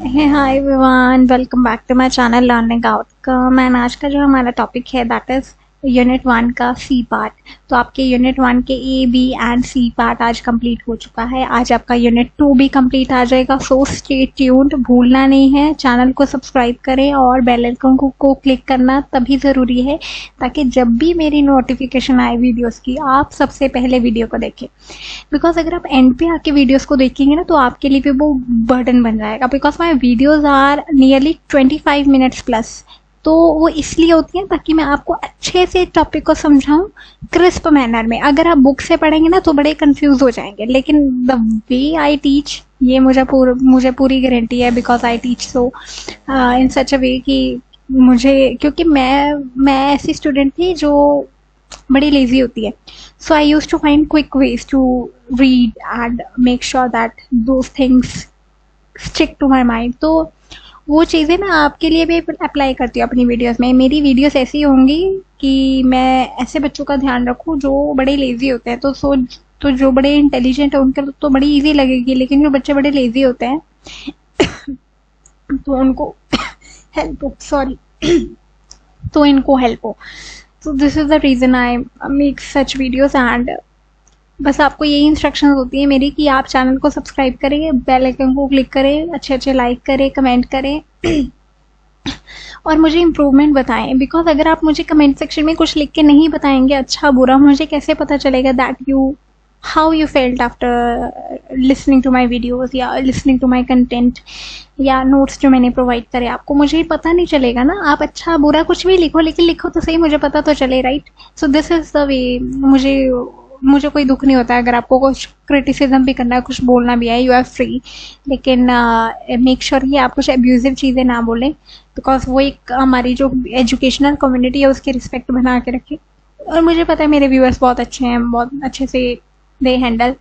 Hey hi everyone, welcome back to my channel learning outcome. And आज का जो हमारा टॉपिक है दैट इज यूनिट 1 का सी पार्ट। तो आपके यूनिट 1 के A B and C part आज कंप्लीट हो चुका है। आज आपका यूनिट 2 भी कंप्लीट आ जाएगा। सो स्टे ट्यून्ड, भूलना नहीं है, चैनल को सब्सक्राइब करें और बेल आइकन को क्लिक करना तभी ज़रूरी है ताकि जब भी मेरी नोटिफिकेशन आए वीडियोस की आप सबसे पहले वीडियो को देखें। बिकॉज अगर आप एंड पे आके वीडियोस को देखेंगे ना तो आपके लिए भी वो बर्डन बन जाएगा। Because my videos are nearly 25 minutes plus. तो वो इसलिए होती है ताकि मैं आपको अच्छे से टॉपिक को समझाऊं क्रिस्प मैनर में। अगर आप बुक से पढ़ेंगे ना तो बड़े कंफ्यूज हो जाएंगे, लेकिन द वे आई टीच ये मुझे पूरी गारंटी है। बिकॉज आई टीच सो इन सच अ वे कि क्योंकि मैं ऐसी स्टूडेंट थी जो बड़ी लेजी होती है। So I use to find quick ways to read and make sure that those things stick to my mind. तो वो चीज़ें मैं आपके लिए भी अप्लाई करती हूँ अपनी वीडियोस में। मेरी वीडियोस ऐसी होंगी कि मैं ऐसे बच्चों का ध्यान रखूँ जो बड़े लेजी होते हैं। तो जो बड़े इंटेलिजेंट है उनके तो बड़ी इजी लगेगी, लेकिन जो बच्चे बड़े लेजी होते हैं तो उनको हेल्प हो, सॉरी तो इनको हेल्प हो। So this is the reason I make such videos and बस आपको यही इंस्ट्रक्शंस होती है मेरी कि आप चैनल को सब्सक्राइब करें, बेल आइकन को क्लिक करें, अच्छे लाइक करें, कमेंट करें और मुझे इम्प्रूवमेंट बताएं। बिकॉज अगर आप मुझे कमेंट सेक्शन में कुछ लिख के नहीं बताएंगे अच्छा बुरा, मुझे कैसे पता चलेगा that how you felt after listening to my videos या लिसनिंग टू माई कंटेंट या नोट्स जो मैंने प्रोवाइड करे आपको। मुझे पता नहीं चलेगा ना। आप अच्छा बुरा कुछ भी लिखो, लेकिन लिखो तो सही, मुझे पता तो चले, right. So this is the way. मुझे कोई दुख नहीं होता है अगर आपको कुछ क्रिटिसिज्म भी करना है, कुछ बोलना भी है, यू आर फ्री। लेकिन मेक श्योर कि आप कुछ एब्यूजिव चीज़ें ना बोलें, बिकॉज वो एक हमारी जो एजुकेशनल कम्युनिटी है उसकी रिस्पेक्ट बना के रखें। और मुझे पता है मेरे व्यूअर्स बहुत अच्छे हैं, बहुत अच्छे से दे हैंडल,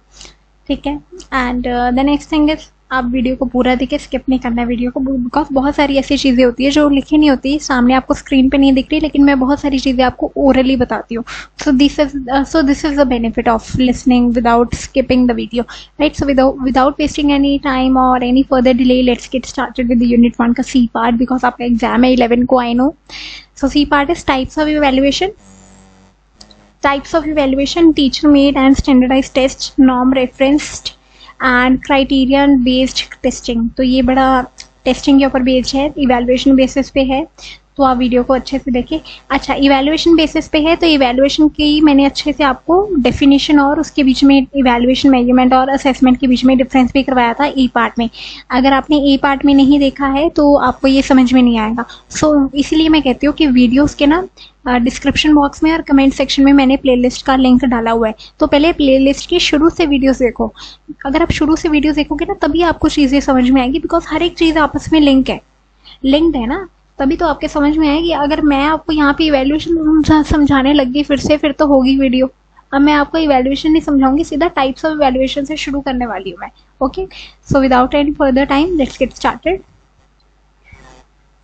ठीक है। And the next thing is आप वीडियो को पूरा देखें, स्किप नहीं करना है वीडियो को। बिकॉज बहुत सारी ऐसी चीज़ें होती है जो लिखी नहीं होती, सामने आपको स्क्रीन पे नहीं दिख रही, लेकिन मैं बहुत सारी चीज़ें आपको ओरली बताती हूँ। So this is the benefit of listening without skipping the video, right. So without wasting any time और any further delay, let's get started with unit 1 का सी पार्ट। बिकॉज आपका एग्जाम है 11 को, I know. So C part is types of evaluation. Types of evaluation: teacher made and standardized tests, norm referenced and criterion based testing। तो ये बड़ा testing के ऊपर based है, इवैल्यूएशन बेसिस पे है। तो आप वीडियो को अच्छे से देखें। अच्छा, इवैल्यूएशन बेसिस पे है तो इवैल्यूएशन की मैंने अच्छे से आपको डेफिनेशन और उसके बीच में इवैल्यूएशन, मेजरमेंट और असेसमेंट के बीच में डिफरेंस भी करवाया था ए पार्ट में। अगर आपने ए पार्ट में नहीं देखा है तो आपको ये समझ में नहीं आएगा। सो इसलिए मैं कहती हूँ कि वीडियोस के ना डिस्क्रिप्शन बॉक्स में और कमेंट सेक्शन में मैंने प्लेलिस्ट का लिंक डाला हुआ है। तो पहले प्लेलिस्ट की शुरू से वीडियोस देखो। अगर आप शुरू से वीडियोस देखोगे ना तभी आपको चीज़ें समझ में आएगी। बिकॉज हर एक चीज़ आपस में लिंक्ड है ना, तभी तो आपके समझ में आएगी। अगर मैं आपको यहाँ पे इवैल्यूएशन समझाने लग गई फिर तो होगी वीडियो। अब मैं आपको इवैल्यूएशन नहीं समझाऊंगी, सीधा टाइप्स ऑफ इवैल्यूएशन से शुरू करने वाली हूँ मैं। Okay, so without any further time let's get started.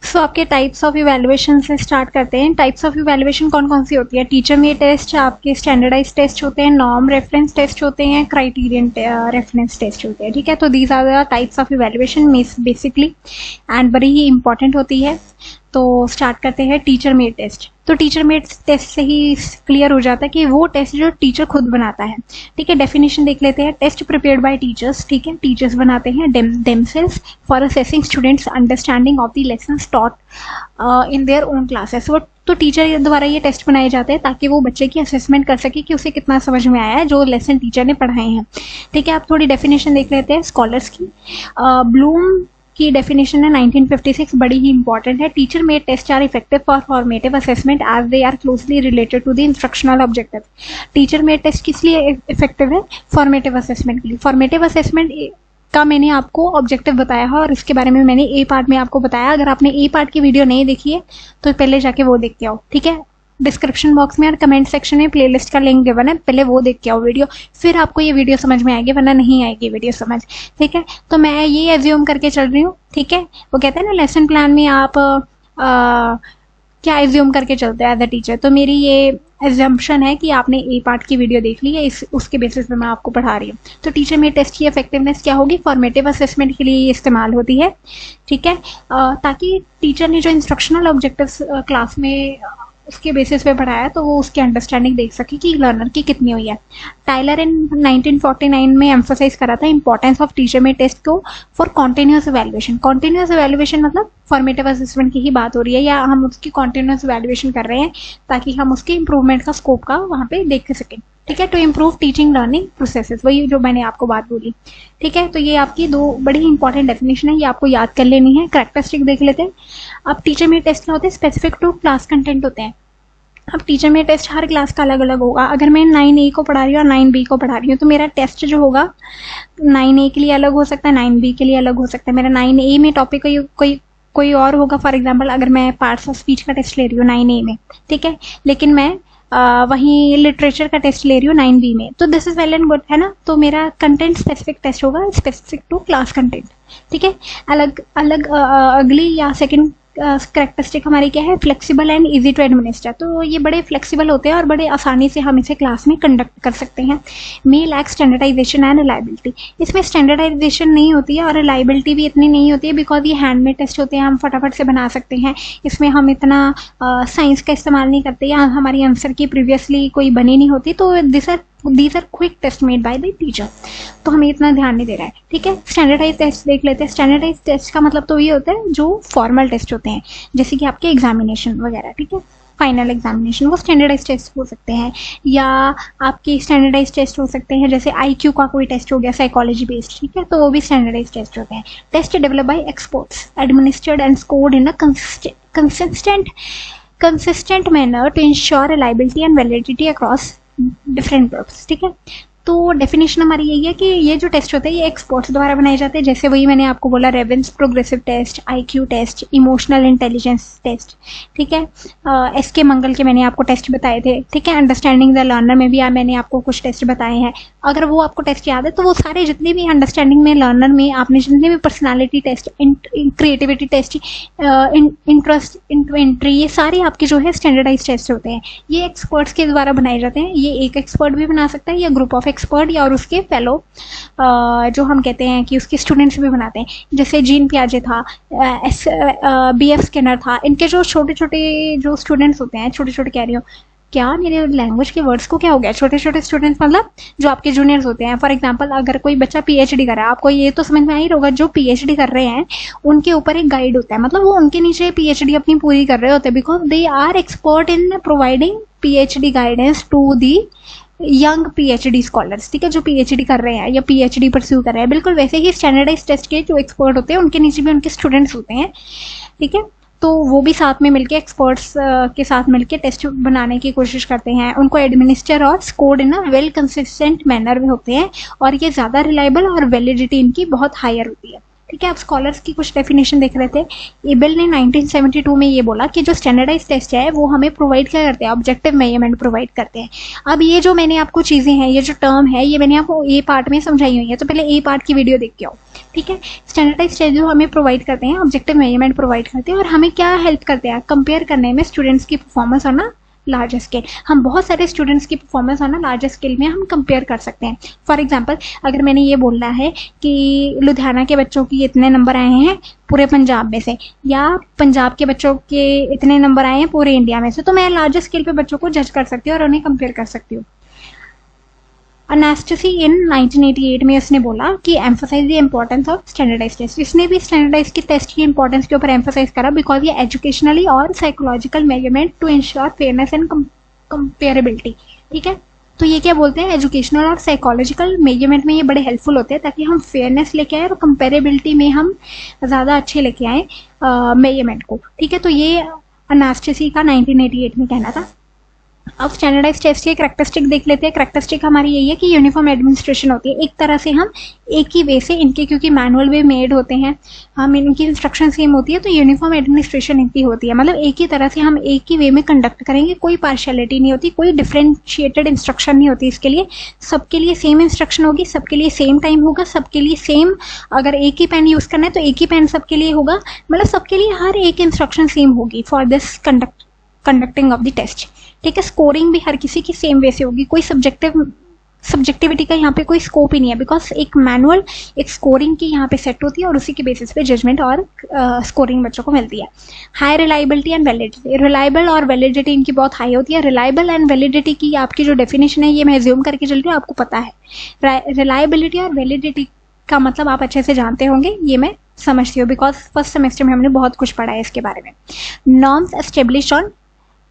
So आपके टाइप्स ऑफ इवैल्यूएशन से स्टार्ट करते हैं। टाइप्स ऑफ इवैल्यूएशन कौन कौन सी होती है? टीचर मेड टेस्ट, आपके स्टैंडर्डाइज टेस्ट होते हैं, नॉर्म रेफरेंस टेस्ट होते हैं, क्राइटेरियन रेफरेंस टेस्ट होते हैं, ठीक है। तो these are the types of evaluation basically and बड़ी ही इंपॉर्टेंट होती है। तो स्टार्ट करते हैं टीचर मेड टेस्ट। तो टीचर मेड टेस्ट से ही क्लियर हो जाता है कि वो टेस्ट जो टीचर खुद बनाता है, ठीक है। डेफिनेशन देख लेते हैं। टेस्ट प्रिपेयर्ड बाय टीचर्स, ठीक है। टीचर्स बनाते हैं themselves for assessing students understanding of the lessons taught in their own classes. वो तो टीचर द्वारा ये टेस्ट बनाए जाते हैं ताकि वो बच्चे की असेसमेंट कर सके कि उसे कितना समझ में आया है जो लेसन टीचर ने पढ़ाए हैं, ठीक है। आप थोड़ी डेफिनेशन देख लेते हैं स्कॉलर्स की। ब्लूम की डेफिनेशन है 1956, बड़ी ही इंपॉर्टेंट है। Teacher made test are effective for formative assessment as they are closely related to the instructional objective. Teacher made test किस लिए इफेक्टिव है? फॉर्मेटिव असेसमेंट के लिए। फॉर्मेटिव असेसमेंट का मैंने आपको ऑब्जेक्टिव बताया है और इसके बारे में मैंने ए पार्ट में आपको बताया। अगर आपने ए पार्ट की वीडियो नहीं देखी है तो पहले जाके वो देख के आओ, ठीक है। डिस्क्रिप्शन बॉक्स में और कमेंट सेक्शन में प्लेलिस्ट का लिंक गिवन है, पहले वो देख के आओ वीडियो, फिर आपको ये वीडियो समझ में आएगी, वरना नहीं आएगी वीडियो समझ, ठीक है। तो मैं ये एज्यूम करके चल रही हूँ, ठीक है। वो कहते हैं ना लेसन प्लान में आप क्या एज्यूम करके चलते हैं एज अ टीचर। तो मेरी ये एजम्पशन है कि आपने ए पार्ट की वीडियो देख ली है, इस उसके बेसिस पे मैं आपको पढ़ा रही हूँ। तो टीचर मेड टेस्ट की इफेक्टिवनेस क्या होगी, फॉर्मेटिव असेसमेंट के लिए ये इस्तेमाल होती है, ठीक है, ताकि टीचर ने जो इंस्ट्रक्शनल ऑब्जेक्टिव्स क्लास में उसके बेसिस पे पढ़ाया तो वो उसकी अंडरस्टैंडिंग देख सके कि लर्नर की कितनी हुई है। टाइलर इन 1949 में एम्फोसाइज करा था importance of teacher made test को for continuous evaluation. Continuous evaluation मतलब फॉर्मेटिव असेसमेंट की ही बात हो रही है, या हम उसकी कॉन्टिन्यूस इवैल्यूएशन कर रहे हैं ताकि हम उसके इंप्रूवमेंट का स्कोप का वहाँ पे देख सकें, ठीक है, to improve teaching learning processes, वही जो मैंने आपको बात बोली, ठीक है। तो ये आपकी दो बड़ी इंपॉर्टेंट डेफिनेशन है, ये आपको याद कर लेनी है। कैरेक्टरिस्टिक देख लेते हैं। अब टीचर मेड टेस्ट क्या होते हैं, स्पेसिफिक टू क्लास कंटेंट होते हैं। अब टीचर मेड टेस्ट हर क्लास का अलग अलग होगा। अगर मैं 9A को पढ़ा रही हूँ और 9B को पढ़ा रही हूँ तो मेरा टेस्ट जो होगा 9A के लिए अलग हो सकता है, 9B के लिए अलग हो सकता है। मेरा 9A में टॉपिक कोई और होगा। फॉर एग्जाम्पल अगर मैं पार्ट्स ऑफ स्पीच का टेस्ट ले रही हूँ 9A में, ठीक है, लेकिन मैं वहीं लिटरेचर का टेस्ट ले रही हूँ 9B में, तो this is well and good, है ना। तो मेरा कंटेंट स्पेसिफिक टेस्ट होगा, स्पेसिफिक टू क्लास कंटेंट, ठीक है। अलग अलग अगली या सेकंड करेक्टरिस्टिक हमारी क्या है, flexible and easy to administer. तो ये बड़े फ्लेक्सिबल होते हैं और बड़े आसानी से हम इसे क्लास में कंडक्ट कर सकते हैं। मे लैक स्टैंडर्डाइजेशन एंड रिलायबिलिटी। इसमें स्टैंडर्डाइजेशन नहीं होती है और रिलायबिलिटी भी इतनी नहीं होती है, बिकॉज ये हैंडमेड टेस्ट होते हैं, हम फटाफट से बना सकते हैं। इसमें हम इतना साइंस का इस्तेमाल नहीं करते, या हमारी आंसर की प्रीवियसली कोई बनी नहीं होती, तो these are quick test made by the teacher, तो हमें इतना ध्यान नहीं दे रहा है, ठीक है। स्टैंडर्डाइज टेस्ट देख लेते हैं। स्टैंडर्डाइज टेस्ट का मतलब तो ये होता है जो फॉर्मल टेस्ट होते हैं, जैसे कि आपके एग्जामिनेशन वगैरह, ठीक है, फाइनल एग्जामिनेशन, वो स्टैंडर्डाइज टेस्ट हो सकते हैं, या आपके स्टैंडर्डाइज टेस्ट हो सकते हैं, जैसे IQ का कोई टेस्ट हो गया साइकोलॉजी बेस्ड, ठीक है, तो वो भी स्टैंडर्डाइज टेस्ट होते हैं। Test develop by experts, administered and scored in a consistent manner to ensure reliability and validity across different groups, ठीक है। तो डेफिनेशन हमारी यही है कि ये जो टेस्ट होते हैं ये एक्सपर्ट्स द्वारा बनाए जाते हैं, जैसे वही मैंने आपको बोला, Raven's progressive test, IQ test, emotional intelligence test, ठीक है, SK मंगल के मैंने आपको टेस्ट बताए थे, ठीक है। अंडरस्टैंडिंग द लर्नर में भी मैंने आपको कुछ टेस्ट बताए हैं। अगर वो आपको टेस्ट याद है तो वो सारे जितने भी अंडरस्टैंडिंग में लर्नर में आपने जितने भी personality test, creativity test, interest inventory, ये सारे आपके जो है स्टैंडर्डाइज टेस्ट होते हैं। ये एक्सपर्ट्स के द्वारा बनाए जाते हैं। ये एक एक्सपर्ट भी बना सकता है या ग्रुप ऑफ एक्सपर्ट या और उसके फेलो जो हम कहते हैं कि उसके स्टूडेंट्स भी बनाते हैं, जैसे जीन पियाजे था, BF स्किनर था। इनके जो छोटे छोटे जो स्टूडेंट्स होते हैं, छोटे छोटे कह रही हूँ, क्या मेरे लैंग्वेज के वर्ड्स को क्या हो गया, छोटे छोटे स्टूडेंट्स मतलब जो आपके जूनियर्स होते हैं। फॉर एग्जांपल अगर कोई बच्चा PhD कर रहा है, आपको ये तो समझ में आ ही होगा, जो PhD कर रहे हैं उनके ऊपर एक गाइड होता है, मतलब वो उनके नीचे PhD अपनी पूरी कर रहे होते हैं, because they are expert in providing PhD guidance to the young PhD scholars, ठीक है, जो PhD कर रहे हैं या PhD परस्यू कर रहे हैं। बिल्कुल वैसे ही स्टैंडर्डाइज टेस्ट के जो एक्सपर्ट होते हैं उनके नीचे भी उनके स्टूडेंट्स होते हैं, ठीक है। तो वो भी साथ में मिलके एक्सपर्ट्स के साथ मिलके टेस्ट बनाने की कोशिश करते हैं। उनको एडमिनिस्टर और scored in a well consistent manner में होते हैं और ये ज़्यादा रिलायबल और वैलिडिटी इनकी बहुत हायर होती है, ठीक है। अब स्कॉलर्स की कुछ डेफिनेशन देख रहे थे। एबल ने 1972 में ये बोला कि जो स्टैंडर्डाइज टेस्ट है वो हमें प्रोवाइड क्या करते हैं, ऑब्जेक्टिव मेजरमेंट प्रोवाइड करते हैं। अब ये जो मैंने आपको चीज़ें हैं, ये जो टर्म है, ये मैंने आपको ए पार्ट में समझाई हुई है, तो पहले ए पार्ट की वीडियो देख के आओ, ठीक है। स्टैंडर्डाइज टेस्ट जो हमें प्रोवाइड करते हैं, ऑब्जेक्टिव मेजरमेंट प्रोवाइड करते हैं और हमें क्या हेल्प करते हैं, कंपेयर करने में स्टूडेंट्स की performance on a large scale. हम बहुत सारे स्टूडेंट्स की performance on a large scale में हम कंपेयर कर सकते हैं। फॉर एग्जांपल अगर मैंने ये बोलना है कि लुधियाना के बच्चों की इतने नंबर आए हैं पूरे पंजाब में से, या पंजाब के बच्चों के इतने नंबर आए हैं पूरे इंडिया में से, तो मैं लार्ज स्केल पे बच्चों को जज कर सकती हूँ और उन्हें कंपेयर कर सकती हूँ। अनास्टसी इन 1988 में उसने बोला कि emphasize the importance of standardize test. इसने भी स्टैंडर्डाइज की टेस्ट की इंपॉर्टेंस के ऊपर एम्फोसाइज करा, बिकॉज ये एजुकेशनली और psychological measurement to ensure fairness and comparability, ठीक है। तो ये क्या बोलते हैं, एजुकेशनल और साइकोलॉजिकल मेजरमेंट में ये बड़े हेल्पफुल होते हैं ताकि हम फेयरनेस लेके आए और कंपेरेबिलिटी में हम ज़्यादा अच्छे लेके आए मेजरमेंट को, ठीक है। तो ये अनास्टसी का 1988 में कहना था। अब स्टैंडर्डाइज टेस्ट की कैरेक्टरिस्टिक देख लेते हैं। कैरेक्टरिस्टिक हमारी यही है कि यूनिफॉर्म एडमिनिस्ट्रेशन होती है। एक तरह से हम एक ही वे से इनके, क्योंकि मैनुअल वे मेड होते हैं, हम इनकी इंस्ट्रक्शन सेम होती है, तो यूनिफॉर्म एडमिनिस्ट्रेशन इनकी होती है, मतलब एक ही तरह से हम एक ही वे में कंडक्ट करेंगे, कोई पार्शियलिटी नहीं होती, कोई डिफरेंशिएटेड इंस्ट्रक्शन नहीं होती इसके लिए। सबके लिए सेम इंस्ट्रक्शन होगी, सबके लिए सेम टाइम होगा, सबके लिए सेम, अगर एक ही पेन यूज़ करना है तो एक ही पेन सबके लिए होगा, मतलब सबके लिए हर एक इंस्ट्रक्शन सेम होगी for this conducting of the test, ठीक है, स्कोरिंग भी हर किसी की सेम वे से होगी, कोई सब्जेक्टिविटी का यहाँ पे कोई स्कोप ही नहीं है, बिकॉज एक मैनुअल एक स्कोरिंग की यहाँ पे सेट होती है और उसी के बेसिस पे जजमेंट और स्कोरिंग बच्चों को मिलती है। High reliability and validity, reliable और वैलिडिटी इनकी बहुत हाई होती है। रिलायबल एंड वैलिडिटी की आपकी जो डेफिनेशन है ये मैं एज्यूम करके चल रही हूँ, आपको पता है। रिलायबिलिटी और वैलिडिटी का मतलब आप अच्छे से जानते होंगे, ये मैं समझती हूँ बिकॉज फर्स्ट सेमेस्टर में हमने बहुत कुछ पढ़ा है इसके बारे में। Norms establish on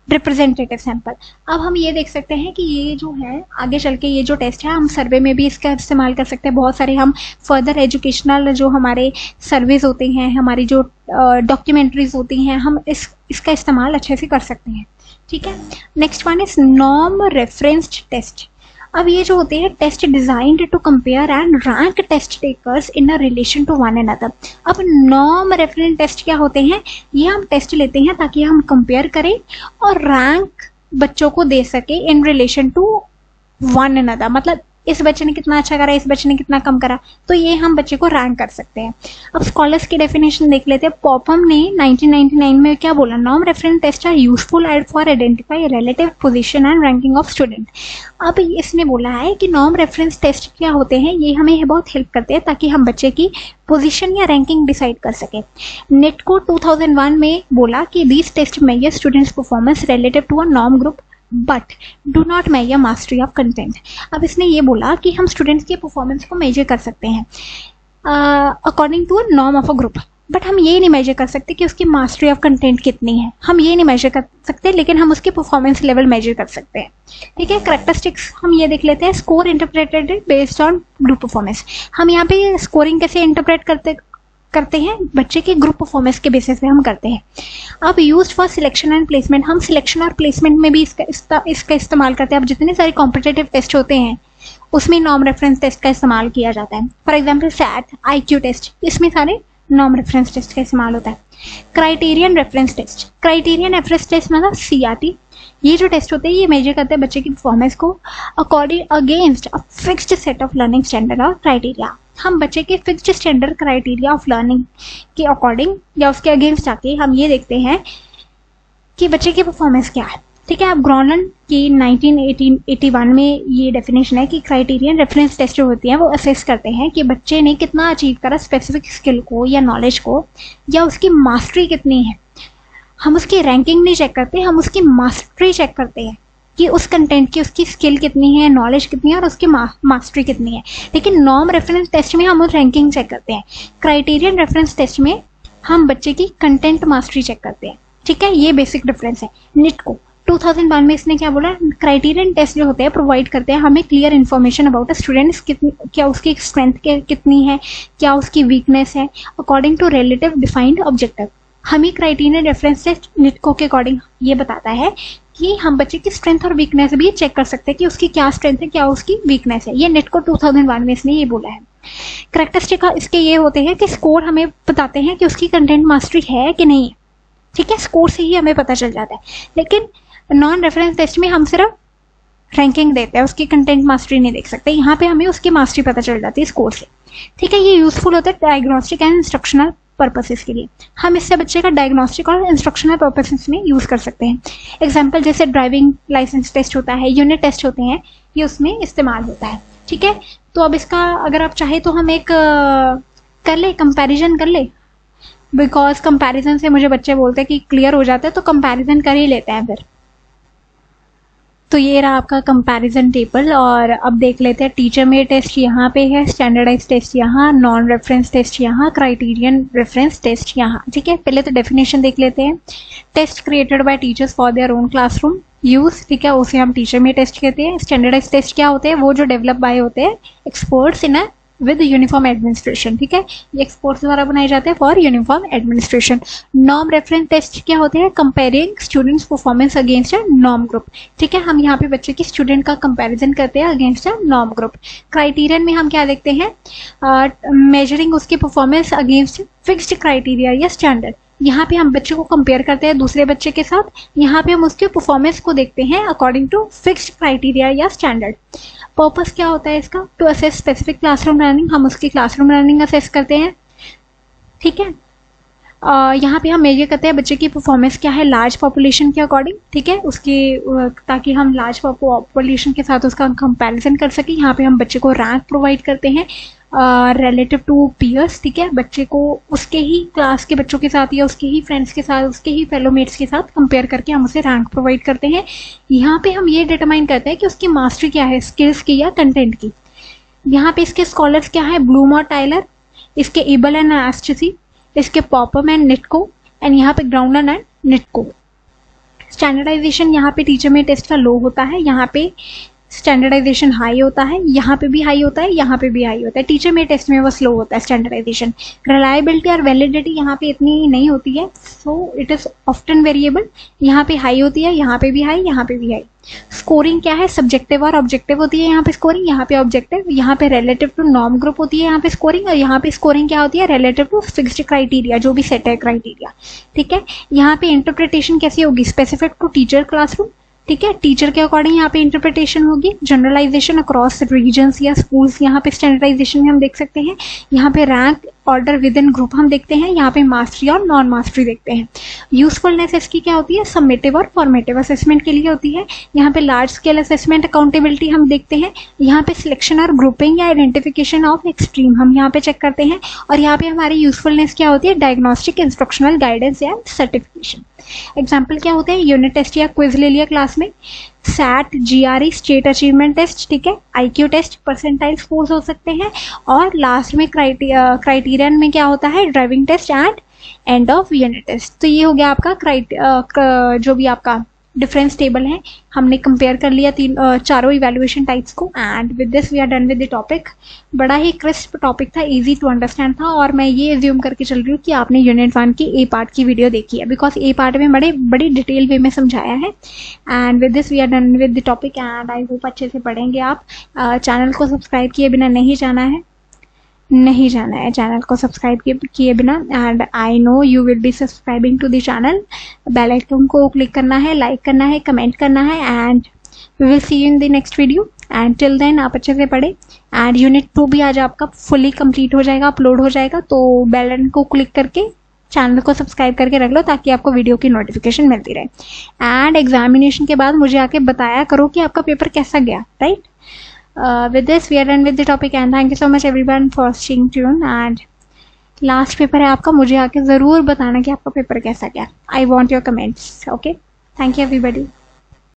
representative sample, अब हम ये देख सकते हैं कि ये जो है आगे चल के ये जो टेस्ट है हम सर्वे में भी इसका इस्तेमाल कर सकते हैं। बहुत सारे हम फर्दर एजुकेशनल जो हमारे सर्वेज होते हैं, हमारी जो डॉक्यूमेंट्रीज होती हैं, हम इसका इस्तेमाल अच्छे से कर सकते हैं। ठीक है, next one is norm referenced test. अब ये जो होते हैं test designed to compare and rank test takers in a relation to one another. अब नॉर्म रेफरेंस टेस्ट क्या होते हैं, ये हम टेस्ट लेते हैं ताकि हम कंपेयर करें और रैंक बच्चों को दे सके in relation to one another, मतलब इस बच्चे ने कितना अच्छा करा, इस बच्चे ने कितना कम करा, तो ये हम बच्चे को रैंक कर सकते हैं। अब स्कॉलर्स की डेफिनेशन देख लेते हैं। पॉपम ने 1999 में क्या बोला, norm reference test are useful aid for identify relative position and ranking of student. अब इसने बोला है कि नॉर्म रेफरेंस टेस्ट क्या होते हैं, ये हमें बहुत हेल्प करते हैं ताकि हम बच्चे की पोजीशन या रैंकिंग डिसाइड कर सके। नेट को 2001 में बोला कि these test measure students performance relative to a norm group but do not measure mastery of content. अब इसने ये बोला कि हम स्टूडेंट्स के परफॉर्मेंस को मेजर कर सकते हैं according to a norm of a group, but हम ये नहीं मेजर कर सकते कि उसकी मास्टरी ऑफ कंटेंट कितनी है, हम ये नहीं मेजर कर सकते, लेकिन हम उसके परफॉर्मेंस लेवल मेजर कर सकते हैं। ठीक है, कैरेक्टरिस्टिक्स हम ये देख लेते हैं। Score interpreted based on group performance, हम यहाँ पे स्कोरिंग कैसे इंटरप्रेट करते हैं, बच्चे के ग्रुप परफॉर्मेंस के बेसिस पे हम करते हैं। अब used for selection and placement, हम सिलेक्शन और प्लेसमेंट में भी इसका इस्तेमाल करते हैं। अब जितने सारे कॉम्पिटिटिव टेस्ट होते हैं उसमें नॉर्म रेफरेंस टेस्ट का इस्तेमाल किया जाता है। For example SAT, IQ test, इसमें सारे नॉर्म रेफरेंस टेस्ट का इस्तेमाल होता है। Criterion reference test, criterion reference test मतलब CRT, ये जो टेस्ट होते हैं ये मेजर करते हैं बच्चे की परफॉर्मेंस को according against a fixed set of learning standard और क्राइटेरिया। हम बच्चे के fixed standard criteria of learning के अकॉर्डिंग या उसके अगेंस्ट आके हम ये देखते हैं कि बच्चे की परफॉर्मेंस क्या है। ठीक है, अब ग्रॉनलैंड की 1981 में ये डेफिनेशन है कि क्राइटेरियन रेफरेंस टेस्ट जो होती हैं वो असेस करते हैं कि बच्चे ने कितना अचीव करा स्पेसिफिक स्किल को या नॉलेज को, या उसकी मास्टरी कितनी है। हम उसकी रैंकिंग नहीं चेक करते, हम उसकी मास्टरी चेक करते हैं कि उस कंटेंट की उसकी स्किल कितनी है, नॉलेज कितनी है और उसकी मास्टरी कितनी है। लेकिन नॉर्म रेफरेंस टेस्ट में हम उस रैंकिंग चेक करते हैं, क्राइटेरियन रेफरेंस टेस्ट में हम बच्चे की कंटेंट मास्टरी चेक करते हैं। ठीक है, ये बेसिक डिफरेंस है। निट को 2001 में इसने क्या बोला, क्राइटेरियन टेस्ट जो होते हैं प्रोवाइड करते हैं हमें clear information about a student, क्या उसकी स्ट्रेंथ कितनी है, क्या उसकी वीकनेस है, according to relative defined objective. हमें क्राइटेरियन रेफरेंस टेस्ट निटको के अकॉर्डिंग ये बताता है कि हम बच्चे की स्ट्रेंथ और वीकनेस भी चेक कर सकते हैं कि उसकी क्या स्ट्रेंथ है, क्या उसकी वीकनेस है। ये निटको 2001 में इसने ये बोला है। कैरेक्टरिस्टिक इसके ये होते हैं कि स्कोर हमें बताते हैं कि उसकी कंटेंट मास्टरी है कि नहीं है। ठीक है, स्कोर से ही हमें पता चल जाता है। लेकिन नॉन रेफरेंस टेस्ट में हम सिर्फ रैंकिंग देते हैं, उसकी कंटेंट मास्टरी नहीं देख सकते। यहाँ पे हमें उसकी मास्टरी पता चल जाती है स्कोर से। ठीक है, ये यूजफुल होता है डायग्नोस्टिक एंड इंस्ट्रक्शनल पर्पसेस के लिए। हम इससे बच्चे का डायग्नोस्टिक और इंस्ट्रक्शनल पर्पसेस में यूज कर सकते हैं। एग्जाम्पल जैसे ड्राइविंग लाइसेंस टेस्ट होता है, यूनिट टेस्ट होते हैं, ये उसमें इस्तेमाल होता है। ठीक है, तो अब इसका अगर आप चाहे तो हम एक कर ले, कंपैरिजन कर ले, बिकॉज कंपैरिजन से मुझे बच्चे बोलते हैं कि क्लियर हो जाता है, तो कंपैरिजन कर ही लेते हैं फिर। तो ये रहा आपका कंपैरिजन टेबल। और अब देख लेते हैं टीचर मेड टेस्ट यहाँ पे है, स्टैंडर्डाइज टेस्ट यहाँ, नॉन रेफरेंस टेस्ट यहाँ, क्राइटेरियन रेफरेंस टेस्ट यहाँ। ठीक है, पहले तो डेफिनेशन देख लेते हैं। Test created by teachers for their own classroom use, ठीक है, उसे हम टीचर मेड टेस्ट कहते हैं। स्टैंडर्डाइज टेस्ट क्या होते हैं, वो जो डेवलप बाय होते हैं experts in a with uniform administration. ठीक है, ये एक्सपर्ट्स द्वारा बनाए जाते हैं for uniform administration. Norm reference test क्या होते हैं, comparing students performance against a norm group. ठीक है, हम यहाँ पे बच्चे की स्टूडेंट का कंपैरिजन करते हैं against a norm group. Criterion में हम क्या देखते हैं, मेजरिंग उसकी परफॉर्मेंस अगेंस्ट फिक्स्ड क्राइटेरिया या स्टैंडर्ड। यहाँ पे हम बच्चे को कंपेयर करते हैं दूसरे बच्चे के साथ, यहाँ पे हम उसके परफॉर्मेंस को देखते हैं अकॉर्डिंग टू फिक्स्ड क्राइटेरिया या स्टैंडर्ड। पर्पस क्या होता है इसका, to assess specific classroom learning, हम उसकी क्लासरूम लर्निंग असेस करते हैं। ठीक है, यहाँ पे हम मेजर करते हैं बच्चे की परफॉर्मेंस क्या है लार्ज पॉपुलेशन के अकॉर्डिंग, ठीक है, उसकी ताकि हम लार्ज पॉपुलेशन के साथ उसका कंपैरिजन कर सकें। यहाँ पे हम बच्चे को रैंक प्रोवाइड करते हैं रिलेटिव टू पीयर्स, ठीक है, बच्चे को उसके ही क्लास के बच्चों के साथ या उसके ही फ्रेंड्स के साथ, उसके ही फेलोमेट्स के साथ कंपेयर करके हम उसे रैंक प्रोवाइड करते हैं। यहाँ पे हम ये डिटरमाइन करते हैं कि उसकी मास्टरी क्या है, स्किल्स की या कंटेंट की। यहाँ पे इसके स्कॉलर्स क्या है, ब्लूम और टाइलर, इसके एबल एंड एस्ट्रसी, इसके पॉपम एंड निटको, एंड यहाँ पे ग्राउंडर एंड निटको। स्टैंडर्डाइजेशन यहाँ पे टीचर में टेस्ट का लो होता है, यहाँ पे स्टैंडर्डाइजेशन हाई होता है, यहाँ पे भी हाई होता है, यहाँ पे भी हाई होता है। टीचर में टेस्ट में वो स्लो होता है स्टैंडर्डाइजेशन। रिलायबिलिटी और वैलिडिटी यहाँ पे इतनी नहीं होती है, so it is often variable. यहाँ पे हाई होती है, यहाँ पे भी हाई, यहाँ पे भी हाई। स्कोरिंग क्या है, सब्जेक्टिव और ऑब्जेक्टिव होती है यहाँ पे स्कोरिंग, यहाँ पे ऑब्जेक्टिव। यहाँ पे रिलेटिव टू नॉर्म ग्रुप होती है यहाँ पे स्कोरिंग, और यहाँ पे स्कोरिंग क्या होती है, रिलेटिव टू फिक्स्ड क्राइटेरिया, जो भी सेट है क्राइटेरिया, ठीक है। यहाँ पे इंटरप्रिटेशन कैसी होगी, स्पेसिफिक टू टीचर क्लासरूम, ठीक है, टीचर के अकॉर्डिंग यहाँ पे इंटरप्रिटेशन होगी। जनरलाइजेशन अक्रॉस रीजन्स या स्कूल्स, यहाँ पे स्टैंडर्डाइजेशन में हम देख सकते हैं। यहाँ पे rank order with in group हम देखते हैं, यहाँ पे मास्टरी और नॉन मास्टरी देखते हैं। यूजफुलनेस इसकी क्या होती है, समेटिव और फॉर्मेटिव असेसमेंट के लिए होती है। यहाँ पे लार्ज स्केल असेसमेंट अकाउंटेबिलिटी हम देखते हैं। यहाँ पे सिलेक्शन और ग्रुपिंग या आइडेंटिफिकेशन ऑफ एक्सट्रीम हम यहाँ पे चेक करते हैं। और यहाँ पे हमारी यूजफुलनेस क्या होती है, डायग्नोस्टिक, इंस्ट्रक्शनल, गाइडेंस या सर्टिफिकेशन। एग्जाम्पल क्या होते हैं, यूनिट टेस्ट या क्विज ले लिया क्लास में, SAT, GRE, state achievement test, ठीक है, आईक्यू टेस्ट, परसेंटाइल स्कोर्स हो सकते हैं। और लास्ट में क्राइटेरियन में क्या होता है, driving test and end of unit test. तो ये हो गया आपका जो भी आपका डिफरेंस टेबल है, हमने कंपेयर कर लिया चारों इवैल्यूएशन टाइप्स को। And with this we are done with the topic. बड़ा ही क्रिस्प टॉपिक था, इजी टू अंडरस्टैंड था, और मैं ये एज्यूम करके चल रही हूँ कि आपने यूनिट 1 की ए पार्ट की वीडियो देखी है, बिकॉज ए पार्ट में बड़ी डिटेल वे में समझाया है। And with this we are done with the topic, and I hope अच्छे से पढ़ेंगे आप। चैनल को सब्सक्राइब किए बिना नहीं जाना है चैनल को सब्सक्राइब किए बिना। And I know you will be subscribing to the channel. Bell icon को क्लिक करना है, लाइक करना है, कमेंट करना है, and we will see you in the next video. And till then आप अच्छे से पढ़े। एंड यूनिट 2 भी आज आपका फुली कंप्लीट हो जाएगा, अपलोड हो जाएगा, तो बेल आइकन को क्लिक करके चैनल को सब्सक्राइब करके रख लो, ताकि आपको वीडियो की नोटिफिकेशन मिलती रहे। एंड एग्जामिनेशन के बाद मुझे आके बताया करो कि आपका पेपर कैसा गया, right. With this we are done with the topic, and thank you so much everyone for staying tuned। and last paper है आपका, मुझे आके ज़रूर बताना कि आपका पेपर कैसा गया। I want your comments, okay? Thank you everybody।